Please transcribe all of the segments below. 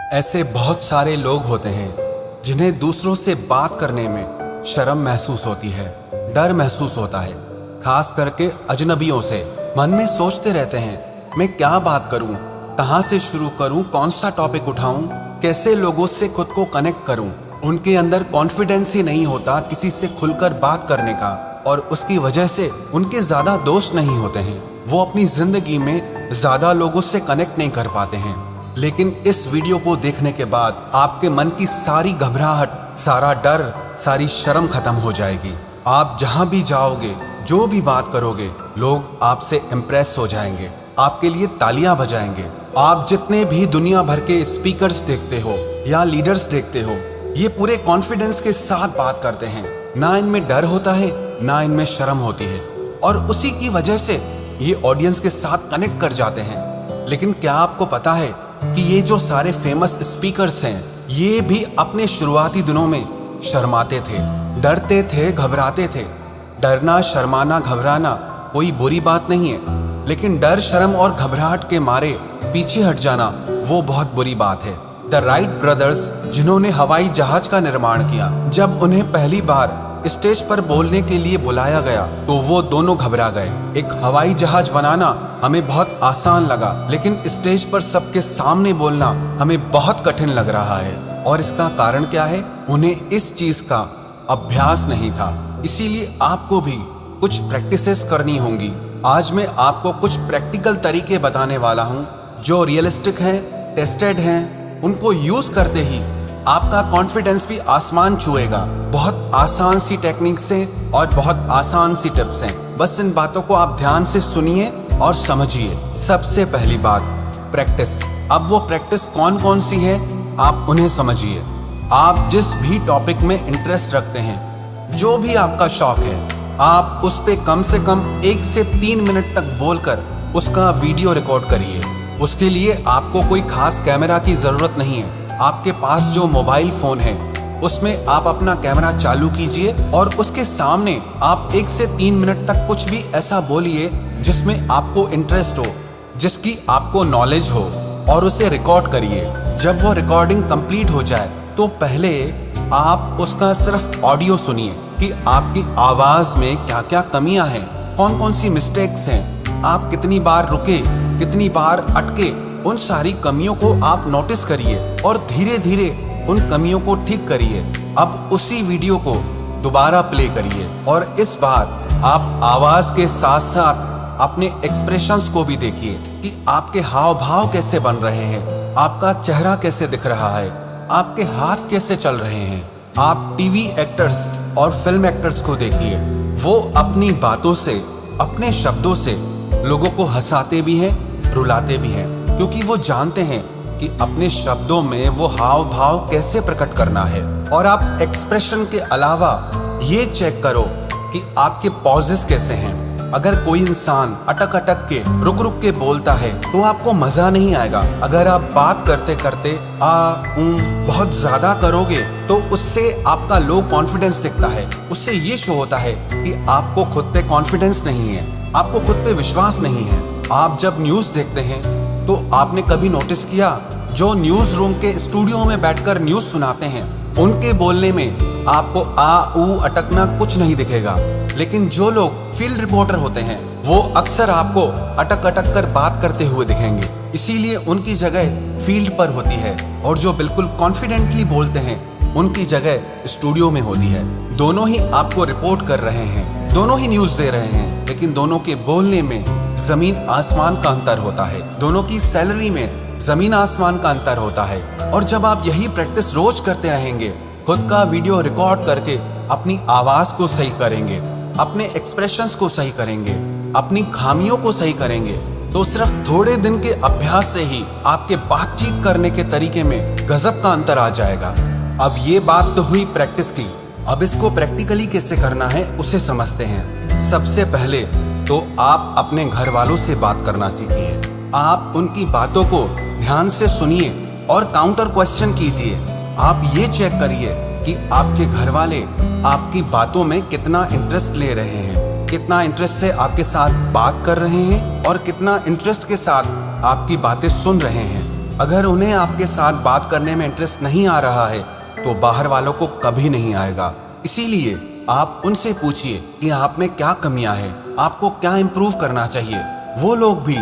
ऐसे बहुत सारे लोग होते हैं जिन्हें दूसरों से बात करने में शर्म महसूस होती है, डर महसूस होता है, खास करके अजनबियों से। मन में सोचते रहते हैं, मैं क्या बात करूं, कहां से शुरू करूं, कौन सा टॉपिक उठाऊं, कैसे लोगों से खुद को कनेक्ट करूं। उनके अंदर कॉन्फिडेंस ही नहीं होता किसी से खुलकर बात करने का, और उसकी वजह से उनके ज्यादा दोस्त नहीं होते हैं। वो अपनी जिंदगी में ज्यादा लोगों से कनेक्ट नहीं कर पाते हैं। लेकिन इस वीडियो को देखने के बाद आपके मन की सारी घबराहट, सारा डर, सारी शर्म खत्म हो जाएगी। आप जहां भी जाओगे, जो भी बात करोगे, लोग आपसे इम्प्रेस हो जाएंगे, आपके लिए तालियां बजाएंगे। आप जितने भी दुनिया भर के स्पीकर्स देखते हो या लीडर्स देखते हो, ये पूरे कॉन्फिडेंस के साथ बात करते हैं। ना इनमें डर होता है, ना इनमें शर्म होती है, और उसी की वजह से ये ऑडियंस के साथ कनेक्ट कर जाते हैं। लेकिन क्या आपको पता है कि ये जो सारे फेमस स्पीकर्स हैं, ये भी अपने शुरुआती दिनों में शर्माते थे, डरते थे, घबराते थे। डरना, शर्माना, घबराना कोई बुरी बात नहीं है, लेकिन डर, शर्म और घबराहट के मारे पीछे हट जाना वो बहुत बुरी बात है। द राइट ब्रदर्स, जिन्होंने हवाई जहाज का निर्माण किया, जब उन्हें पहली बार स्टेज पर बोलने के लिए बुलाया गया तो वो दोनों घबरा गए। एक हवाई जहाज बनाना हमें बहुत आसान लगा, लेकिन स्टेज पर सबके सामने बोलना हमें बहुत कठिन लग रहा है। और इसका कारण क्या है? उन्हें इस चीज का अभ्यास नहीं था। इसीलिए आपको भी कुछ प्रैक्टिसेस करनी होंगी। आज मैं आपको कुछ प्रैक्टिकल तरीके बताने वाला हूँ जो रियलिस्टिक हैं, टेस्टेड हैं। उनको यूज करते ही आपका कॉन्फिडेंस भी आसमान छुएगा। बहुत आसान सी टेक्निक से और बहुत आसान सी टिप्स हैं। बस इन बातों को आप ध्यान से सुनिए और समझिए। सबसे पहली बात, प्रैक्टिस। अब वो प्रैक्टिस कौन कौन सी है, आप उन्हें समझिए। आप जिस भी टॉपिक में इंटरेस्ट रखते हैं, जो भी आपका शौक है, आप उस पे कम से कम 1 से 3 मिनट तक बोलकर उसका वीडियो रिकॉर्ड करिए। उसके लिए आपको कोई खास कैमरा की जरूरत नहीं है। आपके पास जो मोबाइल फोन है, उसमें आप अपना कैमरा चालू कीजिए और उसके सामने आप 1 से 3 मिनट तक कुछ भी ऐसा बोलिए जिसमें आपको इंटरेस्ट हो, जिसकी आपको नॉलेज हो, और उसे रिकॉर्ड करिए। जब वो रिकॉर्डिंग कंप्लीट हो जाए तो पहले आप उसका सिर्फ ऑडियो सुनिए कि आपकी आवाज में क्या क्या कमियां हैं, कौन कौन सी मिस्टेक्स हैं, आप कितनी बार रुके, कितनी बार अटके। उन सारी कमियों को आप नोटिस करिए और धीरे धीरे उन कमियों को ठीक करिए। अब उसी वीडियो को दोबारा प्ले करिए और इस बार आप आवाज के साथ साथ अपने एक्सप्रेशंस को भी देखिए कि आपके हाव भाव कैसे बन रहे हैं, आपका चेहरा कैसे दिख रहा है, आपके हाथ कैसे चल रहे हैं। आप टीवी एक्टर्स और फिल्म एक्टर्स को देखिए, वो अपनी बातों से, अपने शब्दों से लोगों को हंसाते भी हैं, रुलाते भी हैं, क्योंकि वो जानते हैं कि अपने शब्दों में वो हाव भाव कैसे प्रकट करना है। और आप एक्सप्रेशन के अलावा ये चेक करो कि आपके पॉजेस कैसे हैं। अगर कोई इंसान अटक अटक के, रुक रुक के बोलता है तो आपको मजा नहीं आएगा। अगर आप बात करते करते बहुत ज्यादा करोगे तो उससे आपका लो कॉन्फिडेंस दिखता है। उससे ये शो होता है कि आपको खुद पे कॉन्फिडेंस नहीं है, आपको खुद पे विश्वास नहीं है। आप जब न्यूज देखते हैं तो आपने कभी नोटिस किया, जो न्यूज रूम के स्टूडियो में बैठकर न्यूज सुनाते हैं, उनके बोलने में आपको अटकना कुछ नहीं दिखेगा। लेकिन जो लोग फील्ड रिपोर्टर होते हैं, वो अक्सर आपको अटक अटक कर बात करते हुए दिखेंगे। इसीलिए उनकी जगह फील्ड पर होती है, और जो बिल्कुल कॉन्फिडेंटली बोलते हैं, उनकी जगह स्टूडियो में होती है। दोनों ही आपको रिपोर्ट कर रहे हैं, दोनों ही न्यूज दे रहे हैं, लेकिन दोनों के बोलने में जमीन आसमान का अंतर होता है। दोनों की सैलरी में जमीन आसमान का अंतर होता है। और जब आप यही प्रैक्टिस रोज करते रहेंगे, खुद का वीडियो रिकॉर्ड करके अपनी आवाज को सही करेंगे, अपने एक्सप्रेशंस को सही करेंगे, अपनी खामियों को सही करेंगे, तो सिर्फ थोड़े दिन के अभ्यास से ही आपके बातचीत करने के तरीके में गजब का अंतर आ जाएगा। अब ये बात तो हुई प्रैक्टिस की। अब इसको प्रैक्टिकली कैसे करना है उसे समझते हैं। सबसे पहले तो आप अपने घर वालों से बात करना सीखिए। आप उनकी बातों को ध्यान से सुनिए और काउंटर क्वेश्चन कीजिए। आप ये चेक करिए कि आपके घर वाले आपकी बातों में कितना इंटरेस्ट ले रहे हैं, कितना इंटरेस्ट से आपके साथ बात कर रहे हैं और कितना इंटरेस्ट के साथ आपकी बातें सुन रहे हैं। अगर उन्हें आपके साथ बात करने में इंटरेस्ट नहीं आ रहा है तो बाहर वालों को कभी नहीं आएगा। इसीलिए आप उनसे पूछिए कि आप में क्या कमियां हैं, आपको क्या इम्प्रूव करना चाहिए। वो लोग भी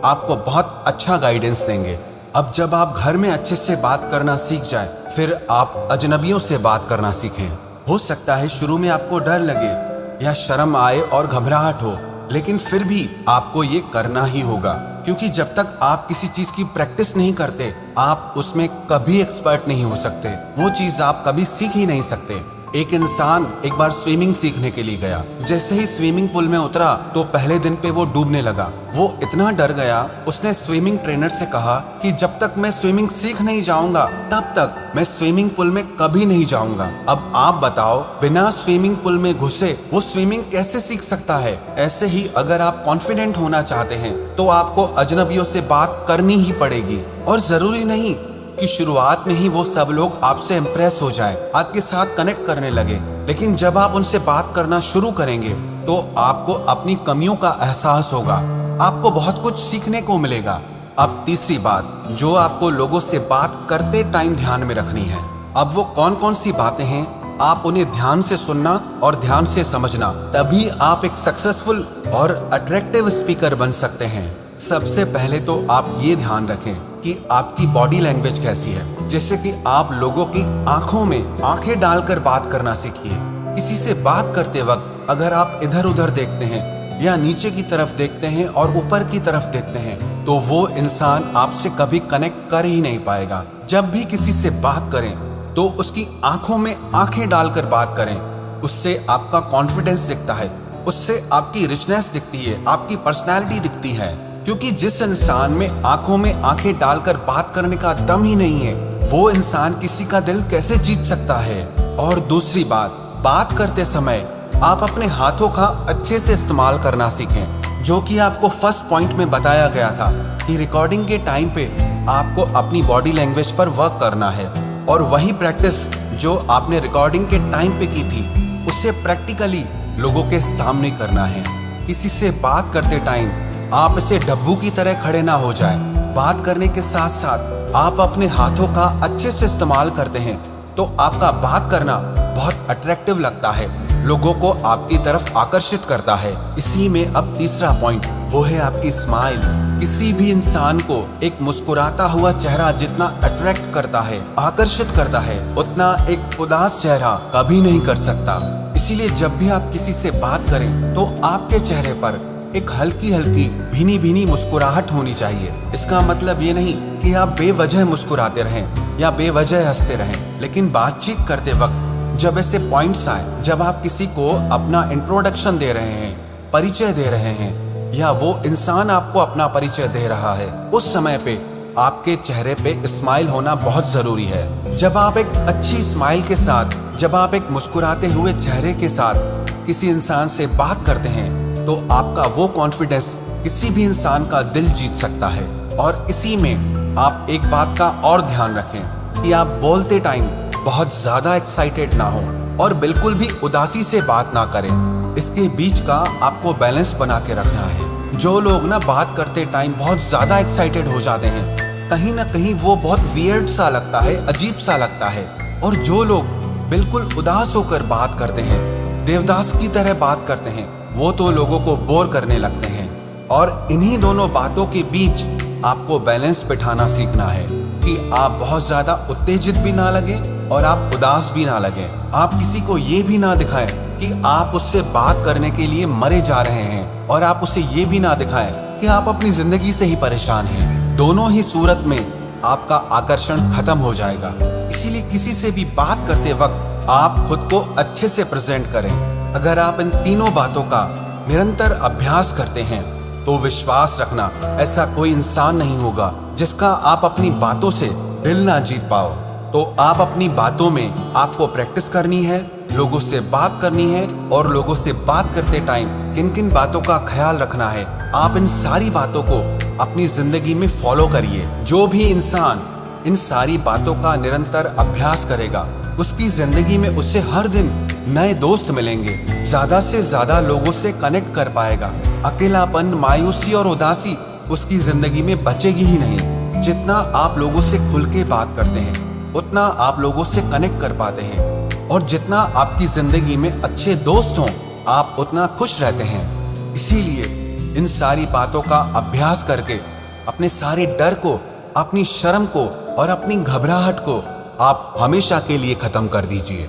आपको बहुत अच्छा गाइडेंस देंगे। अब जब आप घर में अच्छे से बात करना सीख जाए, फिर आप अजनबियों से बात करना सीखें। हो सकता है शुरू में आपको डर लगे या शर्म आए और घबराहट हो, लेकिन फिर भी आपको ये करना ही होगा, क्योंकि जब तक आप किसी चीज की प्रैक्टिस नहीं करते, आप उसमें कभी एक्सपर्ट नहीं हो सकते। वो चीज आप कभी सीख ही नहीं सकते। एक इंसान एक बार स्विमिंग सीखने के लिए गया। जैसे ही स्विमिंग पूल में उतरा तो पहले दिन पे वो डूबने लगा। वो इतना डर गया, उसने स्विमिंग ट्रेनर से कहा कि जब तक मैं स्विमिंग सीख नहीं जाऊंगा तब तक मैं स्विमिंग पूल में कभी नहीं जाऊंगा। अब आप बताओ, बिना स्विमिंग पूल में घुसे वो स्विमिंग कैसे सीख सकता है? ऐसे ही अगर आप कॉन्फिडेंट होना चाहते हैं तो आपको अजनबियों से बात करनी ही पड़ेगी। और जरूरी नहीं कि शुरुआत में ही वो सब लोग आपसे इम्प्रेस हो जाएं, आपके साथ कनेक्ट करने लगे, लेकिन जब आप उनसे बात करना शुरू करेंगे तो आपको अपनी कमियों का एहसास होगा, आपको बहुत कुछ सीखने को मिलेगा। अब तीसरी बात जो आपको लोगों से बात करते टाइम ध्यान में रखनी है। अब वो कौन कौन सी बातें हैं, आप उन्हें ध्यान से सुनना और ध्यान से समझना, तभी आप एक सक्सेसफुल और अट्रैक्टिव स्पीकर बन सकते हैं। सबसे पहले तो आप ये ध्यान रखें कि आपकी बॉडी लैंग्वेज कैसी है। जैसे कि आप लोगों की आंखों में आंखें डालकर बात करना सीखिए। किसी से बात करते वक्त अगर आप इधर उधर देखते हैं या नीचे की तरफ देखते हैं और ऊपर की तरफ देखते हैं तो वो इंसान आपसे कभी कनेक्ट कर ही नहीं पाएगा। जब भी किसी से बात करें तो उसकी आंखों में आंखें डालकर बात करें। उससे आपका कॉन्फिडेंस दिखता है, उससे आपकी रिचनेस दिखती है, आपकी पर्सनैलिटी दिखती है। क्योंकि जिस इंसान में आंखों में आंखें डालकर बात करने का दम ही नहीं है, वो इंसान किसी का दिल कैसे जीत सकता है? और दूसरी बात करते समय आप अपने हाथों का अच्छे से इस्तेमाल करना सीखें, जो कि आपको फर्स्ट पॉइंट में बताया गया था कि रिकॉर्डिंग के टाइम पे आपको अपनी बॉडी लैंग्वेज पर वर्क करना है। और वही प्रैक्टिस जो आपने रिकॉर्डिंग के टाइम पे की थी, उसे प्रैक्टिकली लोगों के सामने करना है। किसी से बात करते टाइम आप इसे डब्बू की तरह खड़े ना हो जाए। बात करने के साथ साथ आप अपने हाथों का अच्छे से इस्तेमाल करते हैं तो आपका बात करना बहुत अट्रैक्टिव लगता है, लोगों को आपकी तरफ आकर्षित करता है। इसी में अब तीसरा पॉइंट वो है आपकी स्माइल। किसी भी इंसान को एक मुस्कुराता हुआ चेहरा जितना अट्रैक्ट करता है, आकर्षित करता है, उतना एक उदास चेहरा कभी नहीं कर सकता। इसीलिए जब भी आप किसी से बात करें तो आपके चेहरे पर एक हल्की हल्की भीनी भीनी मुस्कुराहट होनी चाहिए। इसका मतलब ये नहीं कि आप बेवजह मुस्कुराते रहें या बेवजह हंसते रहें, लेकिन बातचीत करते वक्त जब ऐसे पॉइंट्स आए, जब आप किसी को अपना इंट्रोडक्शन दे रहे हैं, परिचय दे रहे हैं, या वो इंसान आपको अपना परिचय दे रहा है, उस समय पे आपके चेहरे पे स्माइल होना बहुत जरूरी है। जब आप एक अच्छी स्माइल के साथ, जब आप एक मुस्कुराते हुए चेहरे के साथ किसी इंसान से बात करते हैं तो आपका वो कॉन्फिडेंस किसी भी इंसान का दिल जीत सकता है। और इसी में आप एक बात का और ध्यान रखें कि आप बोलते टाइम बहुत ज्यादा एक्साइटेड ना हो और बिल्कुल भी उदासी से बात ना करें। इसके बीच का आपको बैलेंस बना के रखना है। जो लोग ना बात करते टाइम बहुत ज्यादा एक्साइटेड हो जाते हैं, कहीं ना कहीं वो बहुत वियर्ड सा लगता है, अजीब सा लगता है। और जो लोग बिल्कुल उदास होकर बात करते हैं, देवदास की तरह बात करते हैं, वो तो लोगों को बोर करने लगते हैं। और इन्हीं दोनों बातों के बीच आपको बैलेंस बिठाना सीखना है कि आप बहुत ज्यादा उत्तेजित भी ना लगे और आप उदास भी ना लगे। आप किसी को ये भी ना दिखाएं कि आप उससे बात करने के लिए मरे जा रहे हैं, और आप उसे ये भी ना दिखाएं कि आप अपनी जिंदगी से ही परेशान हैं। दोनों ही सूरत में आपका आकर्षण खत्म हो जाएगा। इसीलिए किसी से भी बात करते वक्त आप खुद को अच्छे से प्रेजेंट करें। अगर आप इन तीनों बातों का निरंतर अभ्यास करते हैं तो विश्वास रखना, ऐसा कोई इंसान नहीं होगा जिसका आप अपनी बातों से दिल ना जीत पाओ। तो आप अपनी बातों में आपको प्रैक्टिस करनी है, लोगों से बात करनी है, और लोगों से बात करते टाइम किन किन बातों का ख्याल रखना है, आप इन सारी बातों को अपनी जिंदगी में फॉलो करिए। जो भी इंसान इन सारी बातों का निरंतर अभ्यास करेगा, उसकी जिंदगी में उससे हर दिन नए दोस्त मिलेंगे, ज्यादा से ज्यादा लोगों से कनेक्ट कर पाएगा। अकेलापन, मायूसी और उदासी उसकी जिंदगी में बचेगी ही नहीं। जितना आप लोगों से खुल के बात करते हैं उतना आप लोगों से कनेक्ट कर पाते हैं, और जितना आपकी जिंदगी में अच्छे दोस्त हों आप उतना खुश रहते हैं। इसीलिए इन सारी बातों का अभ्यास करके अपने सारे डर को, अपनी शर्म को और अपनी घबराहट को आप हमेशा के लिए खत्म कर दीजिए।